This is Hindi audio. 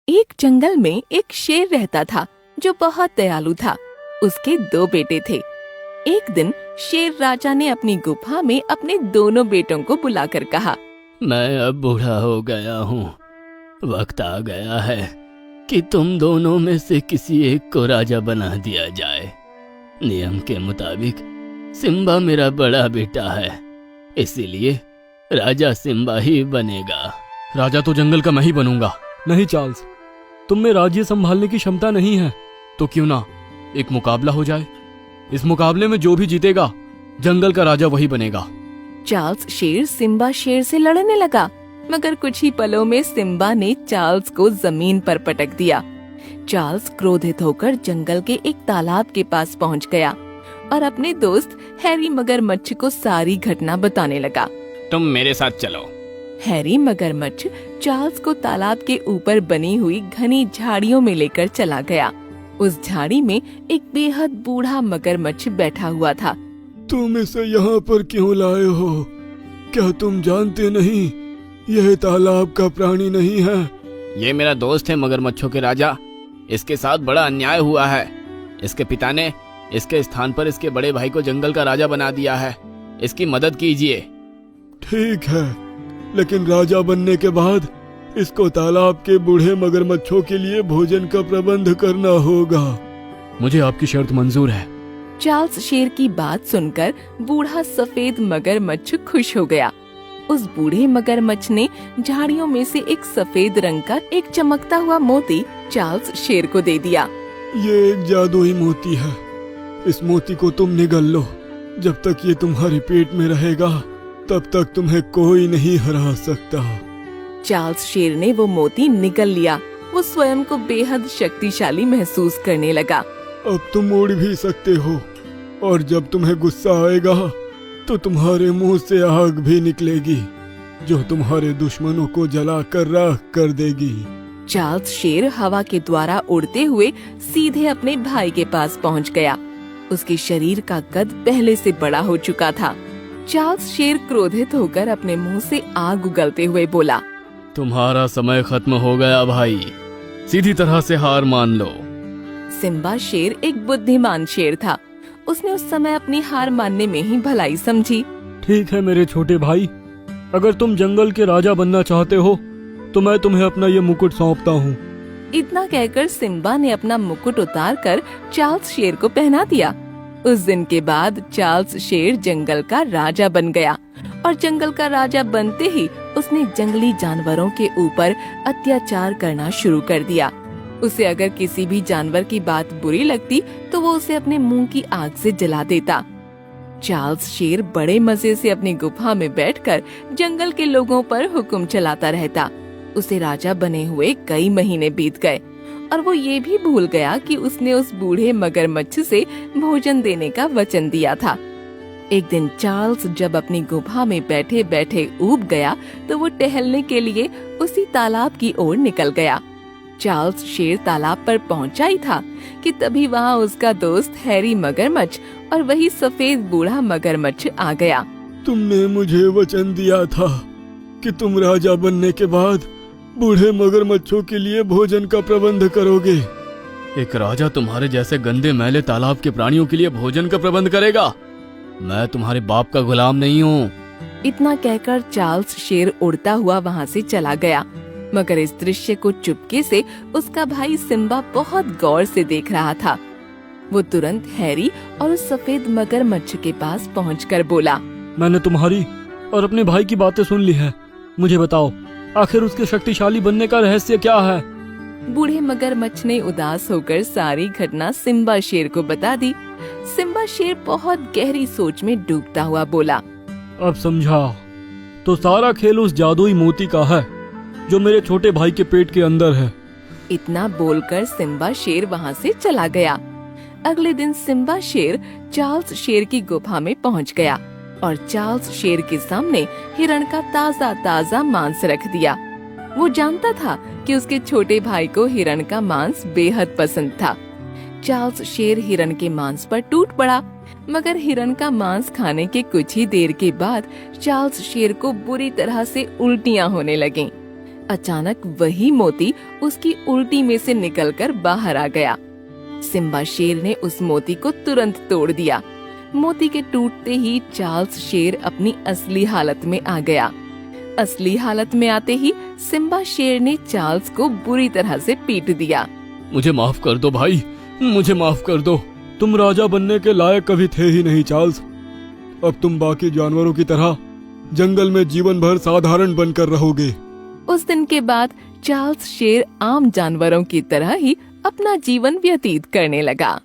एक जंगल में एक शेर रहता था जो बहुत दयालु था। उसके 2 बेटे थे। एक दिन शेर राजा ने अपनी गुफा में अपने दोनों बेटों को बुलाकर कहा, मैं अब बूढ़ा हो गया हूँ। वक्त आ गया है कि तुम दोनों में से किसी एक को राजा बना दिया जाए। नियम के मुताबिक सिम्बा मेरा बड़ा बेटा है, इसीलिए राजा सिम्बा ही बनेगा। राजा तो जंगल का मैं ही बनूंगा। नहीं चार्ल्स, तुम में राज्य संभालने की क्षमता नहीं है, तो क्यों ना एक मुकाबला हो जाए। इस मुकाबले में जो भी जीतेगा जंगल का राजा वही बनेगा। चार्ल्स शेर सिम्बा शेर से लड़ने लगा, मगर कुछ ही पलों में सिम्बा ने चार्ल्स को जमीन पर पटक दिया। चार्ल्स क्रोधित होकर जंगल के एक तालाब के पास पहुंच गया और अपने दोस्त हैरी मगरमच्छ को सारी घटना बताने लगा। तुम मेरे साथ चलो। हैरी मगरमच्छ चार्ल्स को तालाब के ऊपर बनी हुई घनी झाड़ियों में लेकर चला गया। उस झाड़ी में एक बेहद बूढ़ा मगरमच्छ बैठा हुआ था। तुम इसे यहाँ पर क्यों लाए हो? क्या तुम जानते नहीं यह तालाब का प्राणी नहीं है? ये मेरा दोस्त है मगरमच्छों के राजा। इसके साथ बड़ा अन्याय हुआ है। इसके पिता ने इसके स्थान पर इसके बड़े भाई को जंगल का राजा बना दिया है। इसकी मदद कीजिए। ठीक है, लेकिन राजा बनने के बाद इसको तालाब के बूढ़े मगरमच्छों के लिए भोजन का प्रबंध करना होगा। मुझे आपकी शर्त मंजूर है। चार्ल्स शेर की बात सुनकर बूढ़ा सफेद मगरमच्छ खुश हो गया। उस बूढ़े मगरमच्छ ने झाड़ियों में से एक सफेद रंग का एक चमकता हुआ मोती चार्ल्स शेर को दे दिया। ये एक जादुई मोती है। इस मोती को तुम निगल लो। जब तक ये तुम्हारे पेट में रहेगा तब तक तुम्हें कोई नहीं हरा सकता। चार्ल्स शेर ने वो मोती निगल लिया। वो स्वयं को बेहद शक्तिशाली महसूस करने लगा। अब तुम उड़ भी सकते हो और जब तुम्हें गुस्सा आएगा तो तुम्हारे मुंह से आग भी निकलेगी जो तुम्हारे दुश्मनों को जलाकर राख कर देगी। चार्ल्स शेर हवा के द्वारा उड़ते हुए सीधे अपने भाई के पास पहुंच गया। उसके शरीर का कद पहले से बड़ा हो चुका था। चार्ल्स शेर क्रोधित होकर अपने मुंह से आग उगलते हुए बोला, तुम्हारा समय खत्म हो गया भाई, सीधी तरह से हार मान लो। सिम्बा शेर एक बुद्धिमान शेर था। उसने उस समय अपनी हार मानने में ही भलाई समझी। ठीक है मेरे छोटे भाई, अगर तुम जंगल के राजा बनना चाहते हो तो मैं तुम्हें अपना ये मुकुट सौंपता हूँ। इतना कहकर सिम्बा ने अपना मुकुट उतारकर चार्ल्स शेर को पहना दिया। उस दिन के बाद चार्ल्स शेर जंगल का राजा बन गया और जंगल का राजा बनते ही उसने जंगली जानवरों के ऊपर अत्याचार करना शुरू कर दिया। उसे अगर किसी भी जानवर की बात बुरी लगती तो वो उसे अपने मुंह की आग से जला देता। चार्ल्स शेर बड़े मजे से अपनी गुफा में बैठकर जंगल के लोगों पर हुक्म चलाता रहता। उसे राजा बने हुए कई महीने बीत गए और वो ये भी भूल गया कि उसने उस बूढ़े मगरमच्छ से भोजन देने का वचन दिया था। एक दिन चार्ल्स जब अपनी गुफा में बैठे बैठे ऊब गया तो वो टहलने के लिए उसी तालाब की ओर निकल गया। चार्ल्स शेर तालाब पर पहुंचा ही था कि तभी वहाँ उसका दोस्त हैरी मगरमच्छ और वही सफेद बूढ़ा मगरमच्छ आ गया। तुमने मुझे वचन दिया था कि तुम राजा बनने के बाद बूढ़े मगरमच्छों के लिए भोजन का प्रबंध करोगे। एक राजा तुम्हारे जैसे गंदे मैले तालाब के प्राणियों के लिए भोजन का प्रबंध करेगा? मैं तुम्हारे बाप का गुलाम नहीं हूँ। इतना कहकर चार्ल्स शेर उड़ता हुआ वहाँ से चला गया, मगर इस दृश्य को चुपके से उसका भाई सिम्बा बहुत गौर से देख रहा था। वो तुरंत हैरी और उस सफेद मगरमच्छ के पास पहुंचकर बोला, मैंने तुम्हारी और अपने भाई की बातें सुन ली है। मुझे बताओ आखिर उसके शक्तिशाली बनने का रहस्य क्या है? बूढ़े मगरमच्छ ने उदास होकर सारी घटना सिम्बा शेर को बता दी। सिम्बा शेर बहुत गहरी सोच में डूबता हुआ बोला, अब समझा, तो सारा खेल उस जादुई मोती का है जो मेरे छोटे भाई के पेट के अंदर है। इतना बोलकर सिम्बा शेर वहाँ से चला गया। अगले दिन सिम्बा शेर चार्ल्स शेर की गुफा में पहुँच गया और चार्ल्स शेर के सामने हिरण का ताजा ताजा मांस रख दिया। वो जानता था कि उसके छोटे भाई को हिरण का मांस बेहद पसंद था। चार्ल्स शेर हिरण के मांस पर टूट पड़ा, मगर हिरण का मांस खाने के कुछ ही देर के बाद चार्ल्स शेर को बुरी तरह से उल्टियां होने लगीं। अचानक वही मोती उसकी उल्टी में से निकलकर बाहर आ गया। सिम्बा शेर ने उस मोती को तुरंत तोड़ दिया। मोती के टूटते ही चार्ल्स शेर अपनी असली हालत में आ गया। असली हालत में आते ही सिम्बा शेर ने चार्ल्स को बुरी तरह से पीट दिया। मुझे माफ कर दो भाई, मुझे माफ कर दो। तुम राजा बनने के लायक कभी थे ही नहीं चार्ल्स। अब तुम बाकी जानवरों की तरह जंगल में जीवन भर साधारण बनकर रहोगे। उस दिन के बाद चार्ल्स शेर आम जानवरों की तरह ही अपना जीवन व्यतीत करने लगा।